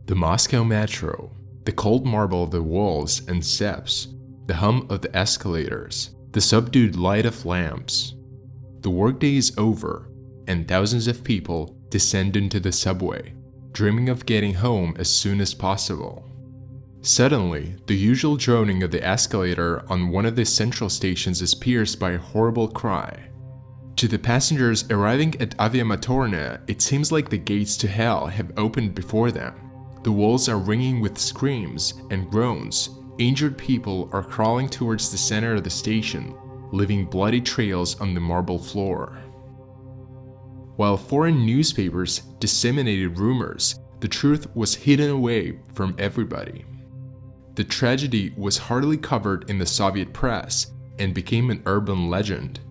The Moscow Metro, the cold marble of the walls and steps, the hum of the escalators, the subdued light of lamps. The workday is over, and thousands of people descend into the subway, dreaming of getting home as soon as possible. Suddenly, the usual droning of the escalator on one of the central stations is pierced by a horrible cry. To the passengers arriving at Aviamotornaya, it seems like the gates to hell have opened before them. The walls are ringing with screams and groans. Injured people are crawling towards the center of the station, leaving bloody trails on the marble floor. While foreign newspapers disseminated rumors, the truth was hidden away from everybody. The tragedy was hardly covered in the Soviet press and became an urban legend,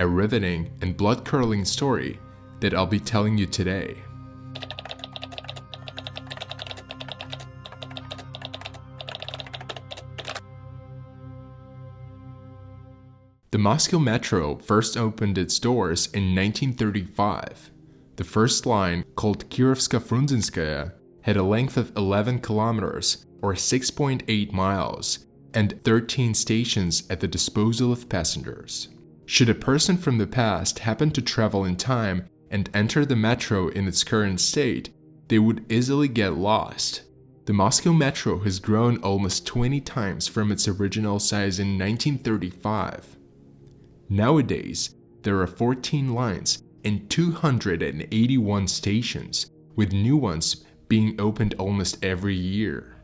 a riveting and blood-curdling story that I'll be telling you today. The Moscow Metro first opened its doors in 1935. The first line, called Kirovsko-Frunzenskaya, had a length of 11 kilometers or 6.8 miles and 13 stations at the disposal of passengers. Should a person from the past happen to travel in time and enter the metro in its current state, they would easily get lost. The Moscow Metro has grown almost 20 times from its original size in 1935. Nowadays, there are 14 lines and 281 stations, with new ones being opened almost every year.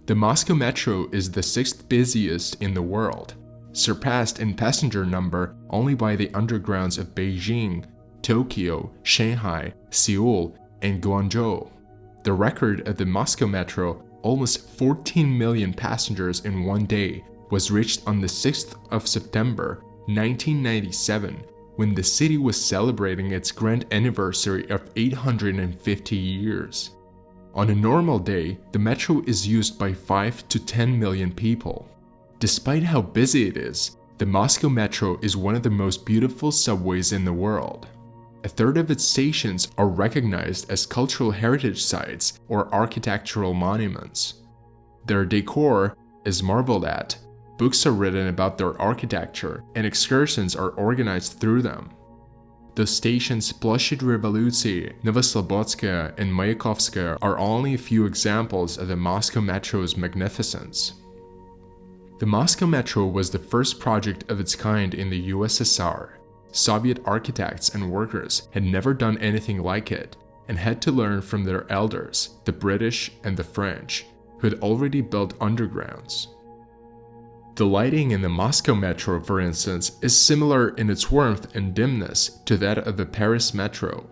The Moscow Metro is the 6th busiest in the world, surpassed in passenger number only by the undergrounds of Beijing, Tokyo, Shanghai, Seoul, and Guangzhou. The record of the Moscow Metro, almost 14 million passengers in one day, was reached on the 6th of September 1997, when the city was celebrating its grand anniversary of 850 years. On a normal day, the metro is used by 5 to 10 million people. Despite how busy it is, the Moscow Metro is one of the most beautiful subways in the world. A third of its stations are recognized as cultural heritage sites or architectural monuments. Their decor is marveled at. Books are written about their architecture, and excursions are organized through them. The stations Ploshchad Revoluции, Novoslobodskaya, and Mayakovskaya are only a few examples of the Moscow Metro's magnificence. The Moscow Metro was the first project of its kind in the USSR. Soviet architects and workers had never done anything like it, and had to learn from their elders, the British and the French, who had already built undergrounds. The lighting in the Moscow Metro, for instance, is similar in its warmth and dimness to that of the Paris Metro.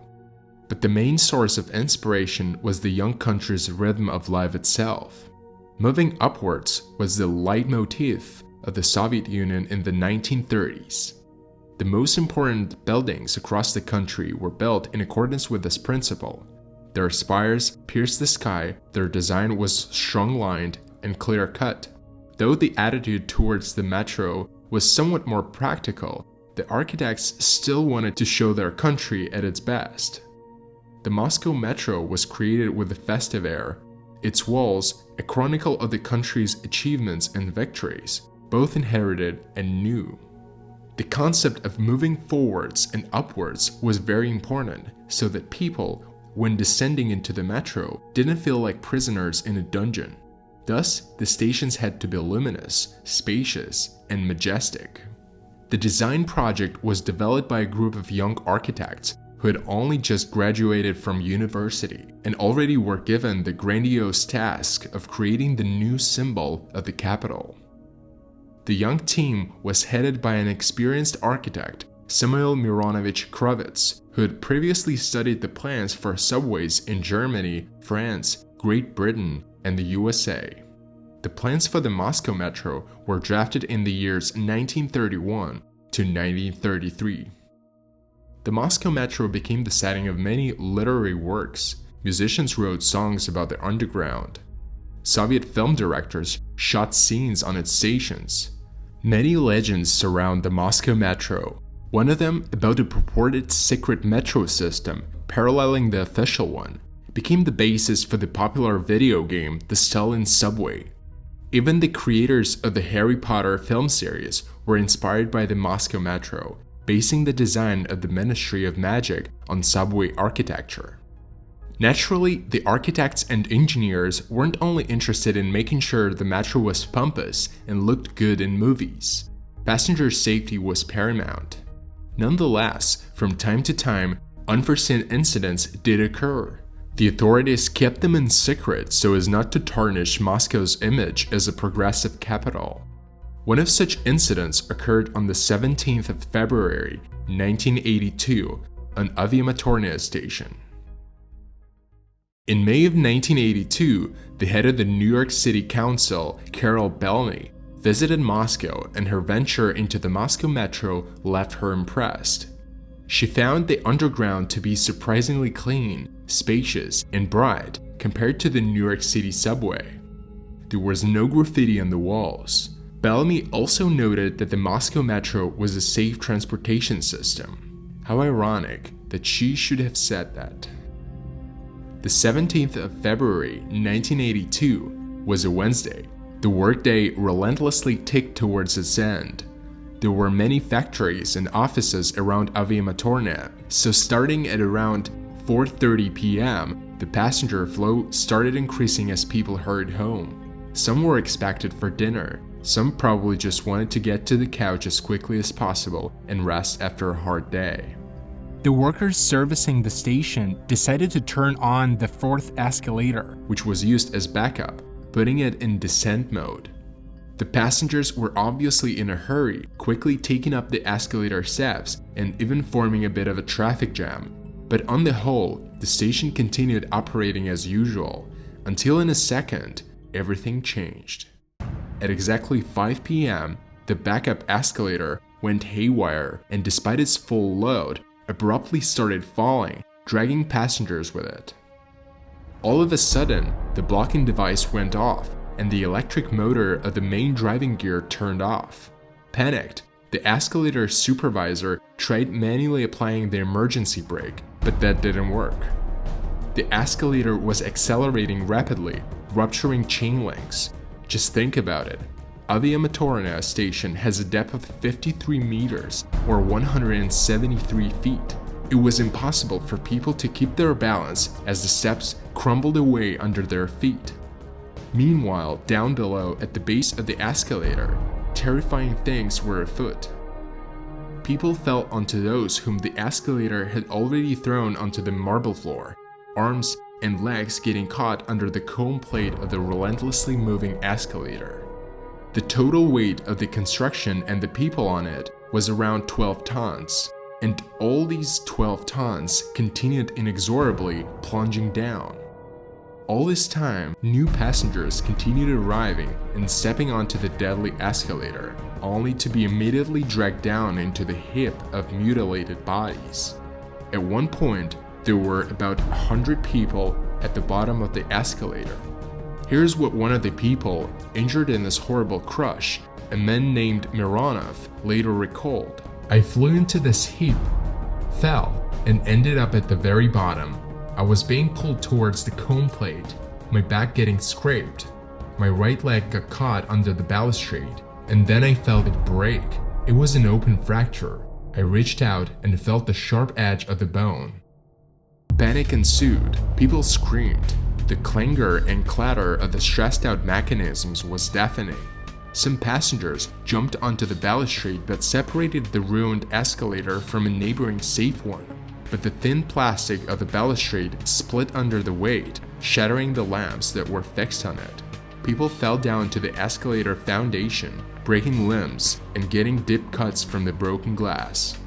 But the main source of inspiration was the young country's rhythm of life itself. Moving upwards was the leitmotif of the Soviet Union in the 1930s. The most important buildings across the country were built in accordance with this principle. Their spires pierced the sky, their design was strong-lined and clear-cut. Though the attitude towards the metro was somewhat more practical, the architects still wanted to show their country at its best. The Moscow Metro was created with a festive air, its walls a chronicle of the country's achievements and victories, both inherited and new. The concept of moving forwards and upwards was very important, so that people, when descending into the metro, didn't feel like prisoners in a dungeon. Thus, the stations had to be luminous, spacious, and majestic. The design project was developed by a group of young architects who had only just graduated from university and already were given the grandiose task of creating the new symbol of the capital. The young team was headed by an experienced architect, Samuel Mironovich Kravets, who had previously studied the plans for subways in Germany, France, Great Britain, and the USA. The plans for the Moscow Metro were drafted in the years 1931 to 1933. The Moscow Metro became the setting of many literary works. Musicians wrote songs about the underground. Soviet film directors shot scenes on its stations. Many legends surround the Moscow Metro, one of them about a purported secret metro system paralleling the official one, became the basis for the popular video game The Stolen Subway. Even the creators of the Harry Potter film series were inspired by the Moscow Metro, basing the design of the Ministry of Magic on subway architecture. Naturally, the architects and engineers weren't only interested in making sure the metro was pompous and looked good in movies. Passenger safety was paramount. Nonetheless, from time to time, unforeseen incidents did occur. The authorities kept them in secret so as not to tarnish Moscow's image as a progressive capital. One of such incidents occurred on the 17th of February, 1982, on Aviamotornaya station. In May of 1982, the head of the New York City Council, Carol Bellamy, visited Moscow, and her venture into the Moscow Metro left her impressed. She found the underground to be surprisingly clean, spacious, and bright compared to the New York City subway. There was no graffiti on the walls. Bellamy also noted that the Moscow Metro was a safe transportation system. How ironic that she should have said that. The 17th of February, 1982, was a Wednesday. The workday relentlessly ticked towards its end. There were many factories and offices around Aviamotornaya, so starting at around 4:30 p.m., the passenger flow started increasing as people hurried home. Some were expected for dinner, some probably just wanted to get to the couch as quickly as possible and rest after a hard day. The workers servicing the station decided to turn on the fourth escalator, which was used as backup, putting it in descent mode. The passengers were obviously in a hurry, quickly taking up the escalator steps and even forming a bit of a traffic jam. But on the whole, the station continued operating as usual, until in a second, everything changed. At exactly 5 p.m., the backup escalator went haywire and despite its full load, abruptly started falling, dragging passengers with it. All of a sudden, the blocking device went off, and the electric motor of the main driving gear turned off. Panicked, the escalator supervisor tried manually applying the emergency brake, but that didn't work. The escalator was accelerating rapidly, rupturing chain links. Just think about it. Aviamotornaya station has a depth of 53 meters, or 173 feet. It was impossible for people to keep their balance as the steps crumbled away under their feet. Meanwhile, down below at the base of the escalator, terrifying things were afoot. People fell onto those whom the escalator had already thrown onto the marble floor, arms and legs getting caught under the chrome plate of the relentlessly moving escalator. The total weight of the construction and the people on it was around 12 tons, and all these 12 tons continued inexorably plunging down. All this time, new passengers continued arriving and stepping onto the deadly escalator, only to be immediately dragged down into the heap of mutilated bodies. At one point, there were about 100 people at the bottom of the escalator. Here's what one of the people injured in this horrible crush, a man named Mironov, later recalled. "I flew into this heap, fell, and ended up at the very bottom. I was being pulled towards the cone plate, my back getting scraped. My right leg got caught under the balustrade, and then I felt it break. It was an open fracture. I reached out and felt the sharp edge of the bone." Panic ensued. People screamed. The clangor and clatter of the stressed out mechanisms was deafening. Some passengers jumped onto the balustrade that separated the ruined escalator from a neighboring safe one. But the thin plastic of the balustrade split under the weight, shattering the lamps that were fixed on it. People fell down to the escalator foundation, breaking limbs and getting deep cuts from the broken glass.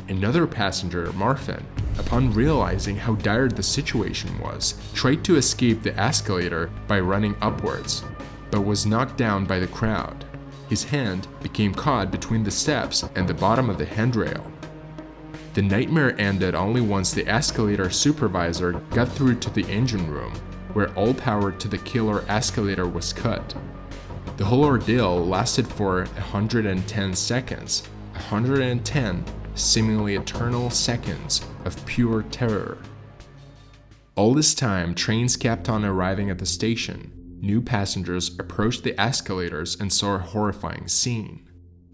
Another passenger, Marfin, upon realizing how dire the situation was, tried to escape the escalator by running upwards, but was knocked down by the crowd. His hand became caught between the steps and the bottom of the handrail. The nightmare ended only once the escalator supervisor got through to the engine room, where all power to the killer escalator was cut. The whole ordeal lasted for 110 seconds, 110 seemingly eternal seconds of pure terror. All this time, trains kept on arriving at the station. New passengers approached the escalators and saw a horrifying scene.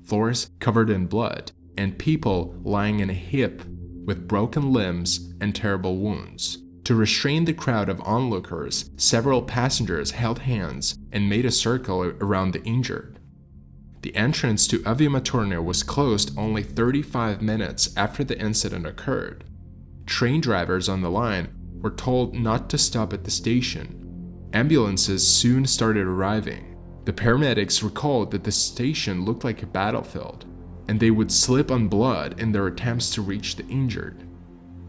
Floors covered in blood, and people lying in a heap with broken limbs and terrible wounds. To restrain the crowd of onlookers, several passengers held hands and made a circle around the injured. The entrance to Aviamotornaya was closed only 35 minutes after the incident occurred. Train drivers on the line were told not to stop at the station. Ambulances soon started arriving. The paramedics recalled that the station looked like a battlefield, and they would slip on blood in their attempts to reach the injured.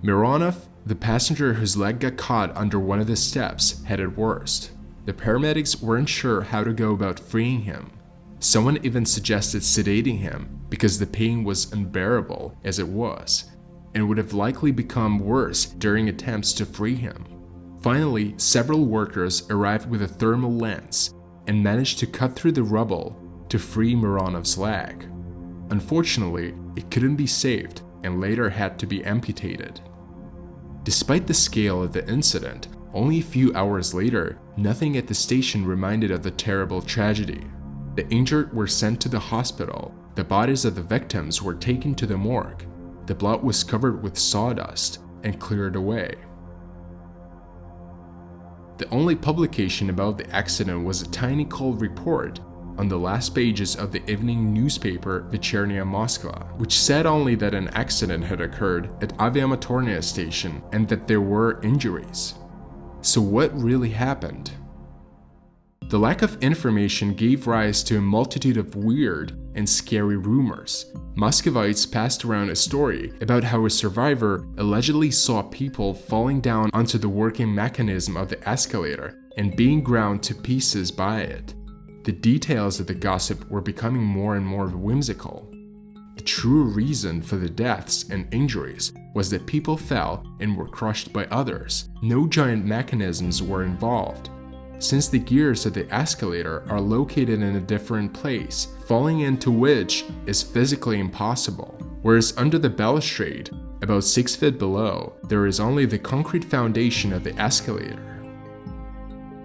Mironov, the passenger whose leg got caught under one of the steps, had it worst. The paramedics weren't sure how to go about freeing him. Someone even suggested sedating him because the pain was unbearable as it was, and would have likely become worse during attempts to free him. Finally, several workers arrived with a thermal lens and managed to cut through the rubble to free Mironov's leg. Unfortunately, it couldn't be saved and later had to be amputated. Despite the scale of the incident, only a few hours later, nothing at the station reminded of the terrible tragedy. The injured were sent to the hospital. The bodies of the victims were taken to the morgue. The blood was covered with sawdust and cleared away. The only publication about the accident was a tiny cold report on the last pages of the evening newspaper Вечерняя Москва, which said only that an accident had occurred at Aviamotornaya station and that there were injuries. So what really happened? The lack of information gave rise to a multitude of weird and scary rumors. Muscovites passed around a story about how a survivor allegedly saw people falling down onto the working mechanism of the escalator and being ground to pieces by it. The details of the gossip were becoming more and more whimsical. The true reason for the deaths and injuries was that people fell and were crushed by others. No giant mechanisms were involved. Since the gears of the escalator are located in a different place, falling into which is physically impossible. Whereas under the balustrade, about 6 feet below, there is only the concrete foundation of the escalator.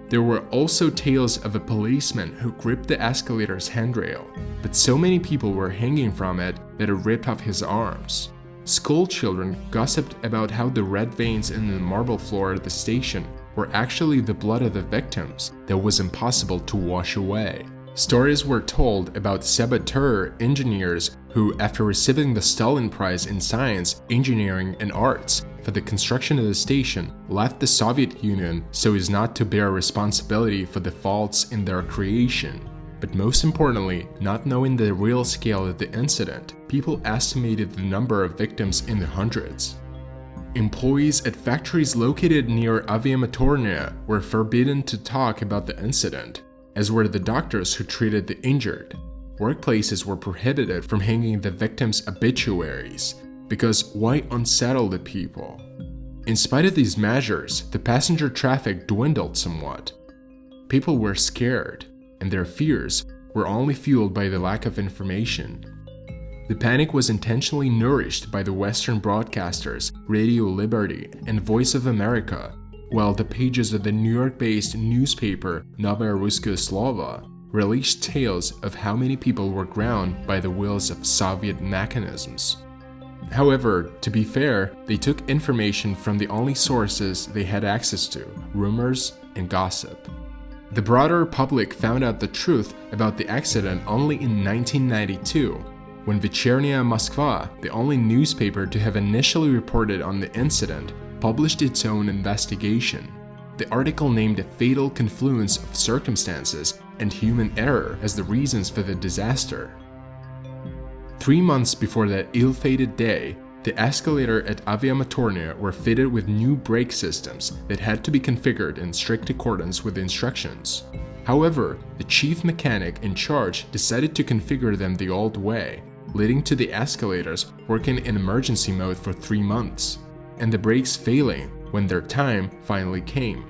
There were also tales of a policeman who gripped the escalator's handrail, but so many people were hanging from it that it ripped off his arms. School children gossiped about how the red veins in the marble floor of the station were actually the blood of the victims that was impossible to wash away. Stories were told about saboteur engineers who, after receiving the Stalin Prize in Science, Engineering and Arts for the construction of the station, left the Soviet Union so as not to bear responsibility for the faults in their creation. But most importantly, not knowing the real scale of the incident, people estimated the number of victims in the hundreds. Employees at factories located near Aviamotornaya were forbidden to talk about the incident, as were the doctors who treated the injured. Workplaces were prohibited from hanging the victims' obituaries, because why unsettle the people? In spite of these measures, the passenger traffic dwindled somewhat. People were scared, and their fears were only fueled by the lack of information. The panic was intentionally nourished by the Western broadcasters, Radio Liberty and Voice of America, while the pages of the New York-based newspaper Novaya Ruskaya Slova released tales of how many people were ground by the wheels of Soviet mechanisms. However, to be fair, they took information from the only sources they had access to, rumors and gossip. The broader public found out the truth about the accident only in 1992, when Вечерняя Москва, the only newspaper to have initially reported on the incident, published its own investigation. The article named a fatal confluence of circumstances and human error as the reasons for the disaster. 3 months before that ill-fated day, the escalator at Aviamotornaya were fitted with new brake systems that had to be configured in strict accordance with the instructions. However, the chief mechanic in charge decided to configure them the old way, leading to the escalators working in emergency mode for 3 months, and the brakes failing when their time finally came.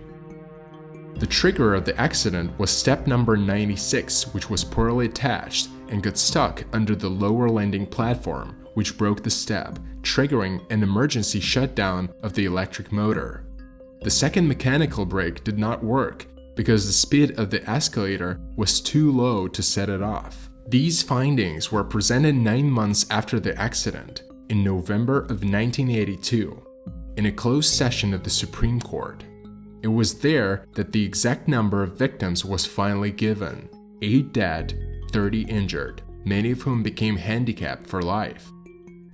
The trigger of the accident was step number 96, which was poorly attached and got stuck under the lower landing platform, which broke the step, triggering an emergency shutdown of the electric motor. The second mechanical brake did not work because the speed of the escalator was too low to set it off. These findings were presented 9 months after the accident, in November of 1982, in a closed session of the Supreme Court. It was there that the exact number of victims was finally given: 8 dead, 30 injured, many of whom became handicapped for life.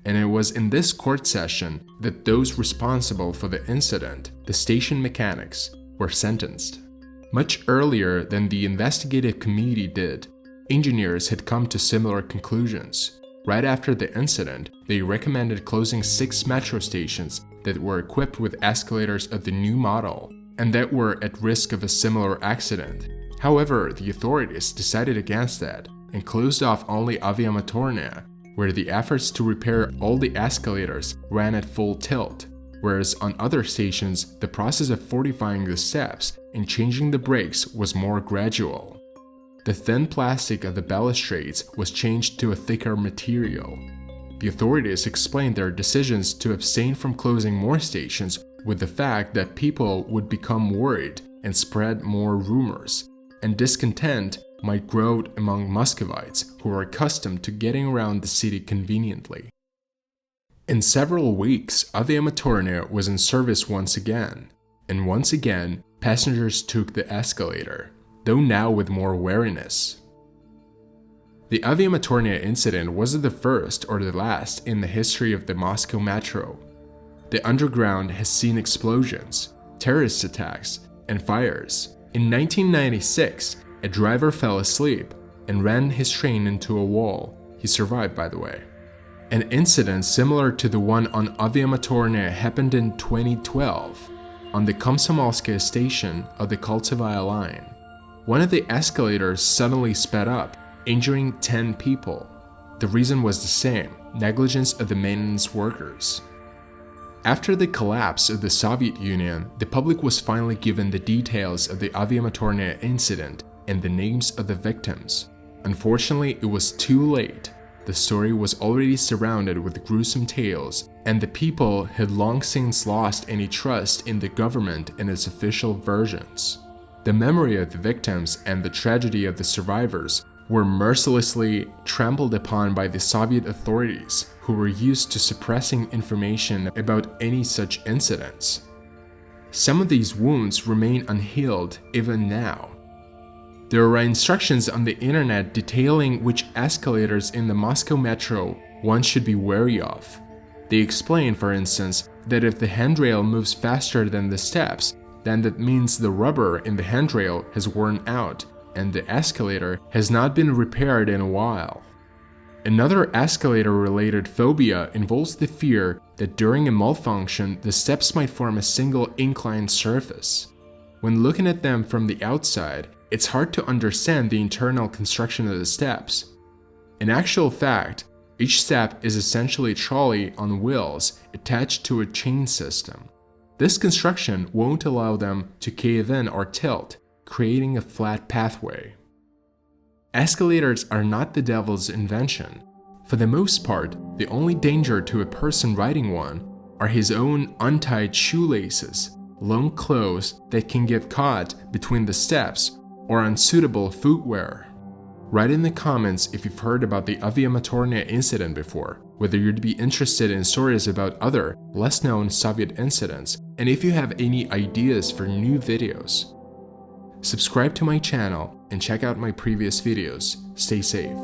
And it was in this court session that those responsible for the incident, the station mechanics, were sentenced. Much earlier than the investigative committee did, engineers had come to similar conclusions. Right after the incident, they recommended closing 6 metro stations that were equipped with escalators of the new model and that were at risk of a similar accident. However, the authorities decided against that and closed off only Aviamotornaya, where the efforts to repair all the escalators ran at full tilt, whereas on other stations, the process of fortifying the steps and changing the brakes was more gradual. The thin plastic of the balustrades was changed to a thicker material. The authorities explained their decisions to abstain from closing more stations with the fact that people would become worried and spread more rumors, and discontent might grow among Muscovites who were accustomed to getting around the city conveniently. In several weeks, Aviamotornaya was in service once again, and once again, passengers took the escalator, though now with more wariness. The Aviamotornaya incident wasn't the first or the last in the history of the Moscow metro. The underground has seen explosions, terrorist attacks, and fires. In 1996, a driver fell asleep and ran his train into a wall. He survived, by the way. An incident similar to the one on Aviamotornaya happened in 2012 on the Komsomolskaya station of the Koltsevaya line. One of the escalators suddenly sped up, injuring 10 people. The reason was the same: negligence of the maintenance workers. After the collapse of the Soviet Union, the public was finally given the details of the Aviamotornaya incident and the names of the victims. Unfortunately, it was too late. The story was already surrounded with gruesome tales, and the people had long since lost any trust in the government and its official versions. The memory of the victims and the tragedy of the survivors were mercilessly trampled upon by the Soviet authorities, who were used to suppressing information about any such incidents. Some of these wounds remain unhealed even now. There are instructions on the internet detailing which escalators in the Moscow metro one should be wary of. They explain, for instance, that if the handrail moves faster than the steps, then that means the rubber in the handrail has worn out and the escalator has not been repaired in a while. Another escalator-related phobia involves the fear that during a malfunction, the steps might form a single inclined surface. When looking at them from the outside, it's hard to understand the internal construction of the steps. In actual fact, each step is essentially a trolley on wheels attached to a chain system. This construction won't allow them to cave in or tilt, creating a flat pathway. Escalators are not the devil's invention. For the most part, the only danger to a person riding one are his own untied shoelaces, long clothes that can get caught between the steps, or unsuitable footwear. Write in the comments if you've heard about the Aviamotornaya incident before, whether you'd be interested in stories about other, less known Soviet incidents, and if you have any ideas for new videos. Subscribe to my channel and check out my previous videos. Stay safe.